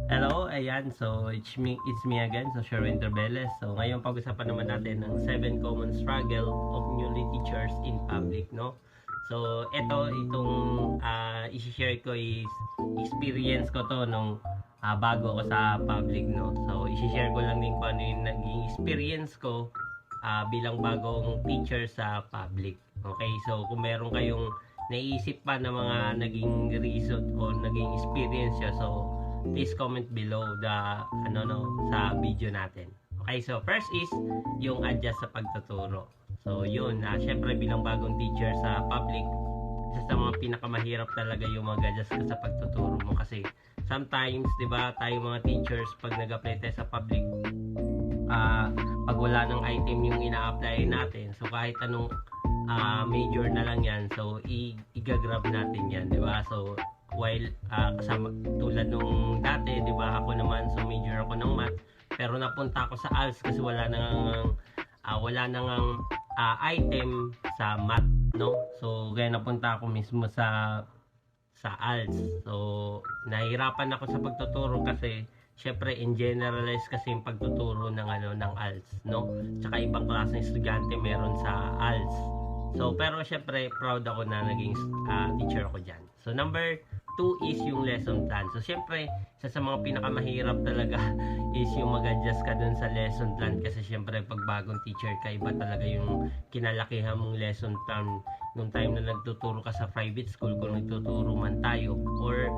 Hello, ayan. So, it's me again, so Sherwin Terbeles. So, ngayon pag-usapan naman natin ng 7 common struggle of newly teachers in public, no? So, itong i-share ko is experience ko to nung bago ako sa public, no? So, i-share ko lang din kung ano yung naging experience ko bilang bagong teacher sa public. Okay? So, kung meron kayong naisip pa na mga naging reason o naging experience nyo, so please comment below sa video natin. Okay, so first is yung adjust sa pagtuturo. So yun, syempre bilang bagong teacher sa public, isa sa mga pinakamahirap talaga yung mag-adjust ka sa pagtuturo mo kasi sometimes, 'di ba, tayo mga teachers pag nag-apply tayo sa public, pag wala ng item yung ina-apply natin, so kahit anong major na lang yan, so i-grab natin yan, 'di ba? So while kasama tulad nung dati, 'di ba, ako naman, so major ako ng math, pero napunta ako sa ALS kasi wala nang item sa math, no? So kaya napunta ako mismo sa ALS. So nahirapan ako sa pagtuturo kasi syempre in generalize kasi yung pagtuturo ng ALS, no? Tsaka ibang klaseng estudyante meron sa ALS. So pero syempre proud ako na naging teacher ako diyan. So number 2 is yung lesson plan. So syempre isa sa mga pinakamahirap talaga is yung mag-adjust ka dun sa lesson plan kasi syempre pag bagong teacher ka, iba talaga yung kinalakihan mong lesson plan nung time na nagtuturo ka sa private school, kung nagtuturo man tayo, or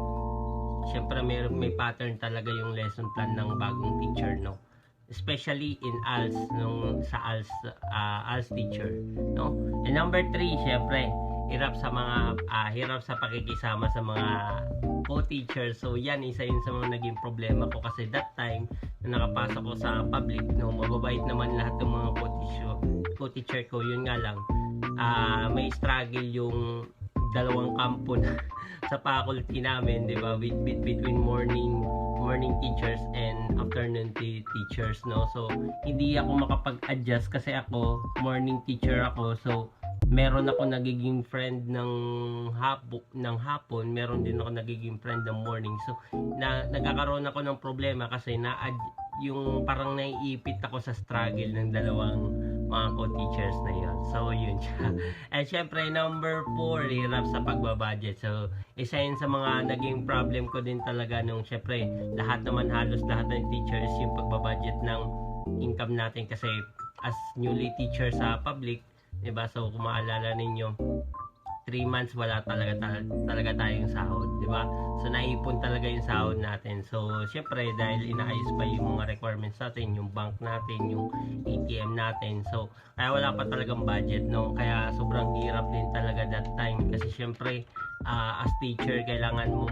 syempre may pattern talaga yung lesson plan ng bagong teacher, no? Especially in ALS, sa ALS teacher, no? And number 3, syempre hirap sa pakikisama sa mga co-teachers. So yan, isa yun sa mga naging problema ko kasi that time na nakapasok ko sa public, no, mababait naman lahat ng mga co-teacher ko. Yun nga lang, may struggle yung dalawang kampo na sa faculty namin, 'di ba, between morning teachers and afternoon teachers, no? So hindi ako makapag-adjust kasi ako morning teacher ako, so meron ako nagiging friend ng hapon, meron din ako nagiging friend ng morning. So nagkakaroon ako ng problema kasi yung parang naiipit ako sa struggle ng dalawang mga co-teachers na yon. So yun siya. And syempre number 4, hirap sa pagbabudget. So isa yun sa mga naging problem ko din talaga nung syempre halos lahat ng teachers yung pagbabudget ng income natin kasi as newly teacher sa public, 'di ba? So kung maalala ninyo, 3 months wala talaga tayong sahod, 'di ba? So naipon talaga yung sahod natin. So syempre dahil inaayos pa yung mga requirements natin, yung bank natin, yung ATM natin. So kaya wala pa talagang budget, no? Kaya sobrang hirap din talaga that time kasi syempre as teacher kailangan mo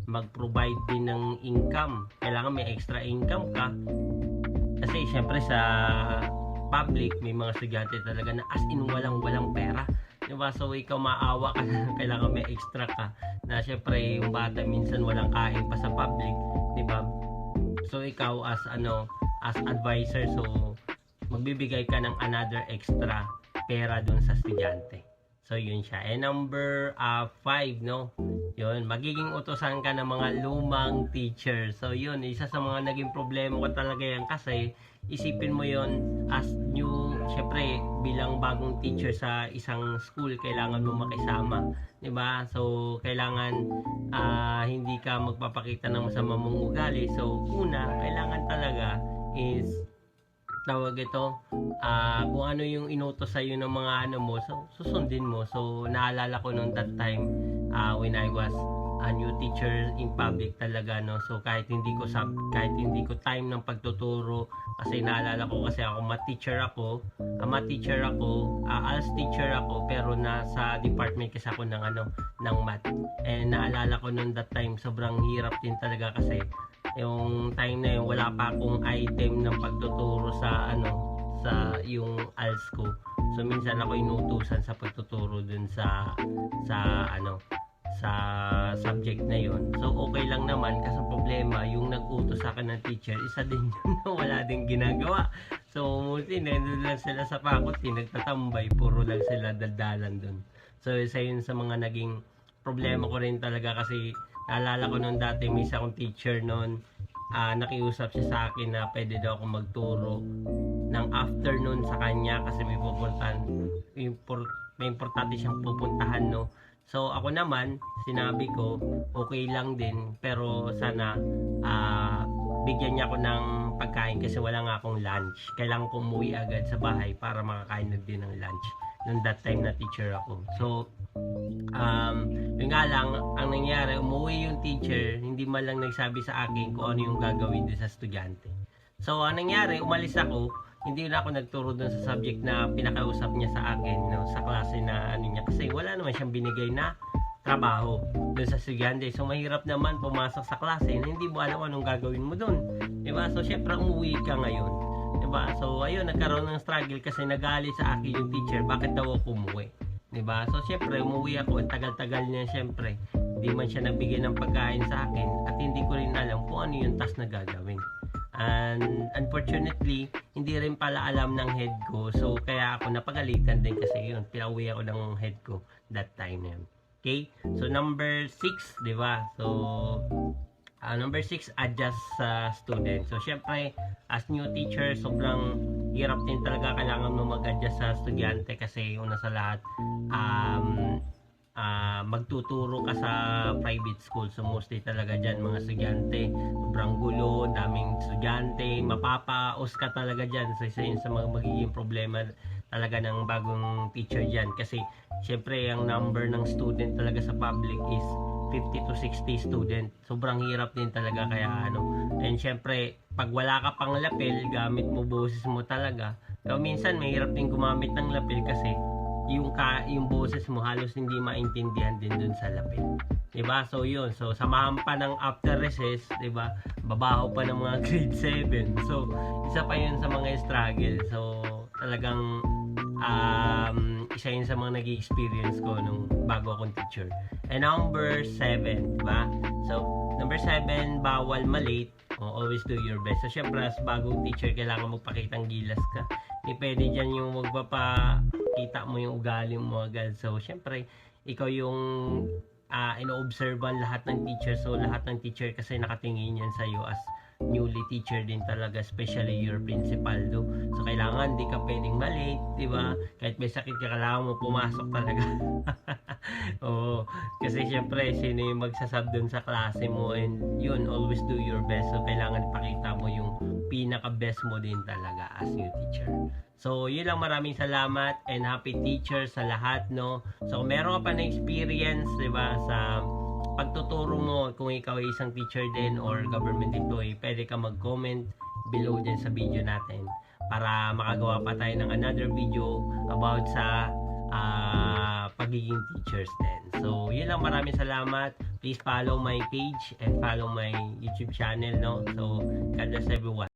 mag-provide din ng income. Kailangan may extra income ka. Kasi syempre sa public may mga estudyante talaga na as in walang pera, diba? So ikaw maawa ka na kailangan may extra ka, na syempre yung bata minsan walang kain pa sa public, diba? So ikaw as advisor, so magbibigay ka ng another extra pera dun sa estudyante. So yun siya. And number 5, no? Yun, magiging utusan ka ng mga lumang teacher. So yun, isa sa mga naging problema ko talaga yan kasi isipin mo yun as new, syempre bilang bagong teacher sa isang school, kailangan mo makisama, 'di ba? So kailangan hindi ka magpapakita ng masama mong ugali. So una, kailangan talaga is kung ano yung inutos sa iyo ng mga mo, so susundin mo. So naalala ko nung that time when I was a new teacher in public talaga, no? So kahit hindi ko time ng pagtuturo kasi naalala ko kasi ako math teacher ako, ALS teacher ako, pero nasa department kasi ako ng math. And naalala ko nung that time sobrang hirap din talaga kasi yung time na yun wala pa akong item ng pagtuturo sa yung ALS ko. So minsan ako inutusan sa pagtuturo dun sa subject na yon. So okay lang naman kasi problema yung nag-utos sa akin ng teacher, isa din yun na wala din ginagawa. So mostly nandun lang sila sa faculty, nagtatambay, puro lang sila daldalan dun. So isa yun sa mga naging problema ko rin talaga kasi naalala ko noon dati may isa akong teacher noon, nakiusap siya sa akin na pwede daw ako magturo ng afternoon sa kanya kasi may pupuntahan, may importante siyang pupuntahan, no. So ako naman, sinabi ko okay lang din, pero sana bigyan niya ako ng pagkain kasi wala nga akong lunch. Kailangan ko umuwi agad sa bahay para makakain na din ng lunch nung that time na teacher ako. So yun nga lang, ang nangyari, umuwi yung teacher, hindi man lang nagsabi sa akin kung ano yung gagawin din sa estudyante. So ang nangyari, umalis ako, hindi na ako nagturo dun sa subject na pinakausap niya sa akin, no, sa klase na ano niya, kasi wala naman siyang binigay na trabaho dun sa estudyante. So mahirap naman pumasok sa klase na hindi mo alam anong gagawin mo dun, diba? So syempre umuwi ka ngayon, diba? So ayun, nagkaroon ng struggle kasi nagalit sa akin yung teacher, bakit daw ako umuwi, diba? So syempre umuwi ako, tagal-tagal niya, syempre hindi man siya nagbigay ng pagkain sa akin at hindi ko rin alam kung ano yung task na gagawin. And unfortunately, hindi rin pala alam ng head ko. So kaya ako napagalitan din kasi yun, pinauwi ako ng head ko that time na yun. Okay? So number 6, di ba? So number 6, adjust sa student. So syempre, as new teacher, sobrang hirap din talaga, kailangan mo mag-adjust sa estudyante kasi una sa lahat, magtuturo ka sa private school. So mostly talaga dyan mga estudyante, sobrang gulo, daming estudyante, mapapaos ka talaga dyan. So isa yun sa mga magiging problema talaga ng bagong teacher dyan, kasi syempre ang number ng student talaga sa public is 50 to 60 student. Sobrang hirap din talaga, kaya and syempre pag wala ka pang lapel, gamit mo boses mo talaga. So minsan mahirap din gumamit ng lapel kasi yung boses mo halos hindi maintindihan din dun sa lapel, diba? So yun, so samahan pa ng after recess, diba, babaho pa ng mga grade 7. So isa pa yun sa mga struggle. So talagang isa yun sa mga nag-experience ko nung bago akong teacher. And number 7, diba? So number 7, bawal malate. Always do your best. So syempre as bagong teacher, kailangan magpakitang gilas ka. Hindi pwede dyan yung magpapakita mo yung ugali mo agad. So syempre ikaw yung ino-observan lahat ng teacher. So lahat ng teacher kasi nakatingin yan sa'yo as newly teacher din talaga, especially your principal, do. So kailangan di ka pwedeng malate, di ba? Kahit may sakit ka, kailangan mo pumasok talaga. Oo, kasi syempre sino yung magsasab dun sa klase mo, and yun, always do your best. So kailangan pakita mo yung pinaka best mo din talaga as new teacher. So yun lang, maraming salamat and happy teacher sa lahat, no. So kung meron ka pa na experience, di ba, sa pagtuturo mo, kung ikaw ay isang teacher din or government employee, pwede ka mag-comment below dyan sa video natin para makagawa pa tayo ng another video about sa pagiging teachers din. So yun lang, maraming salamat. Please follow my page and follow my YouTube channel, no. So God bless everyone.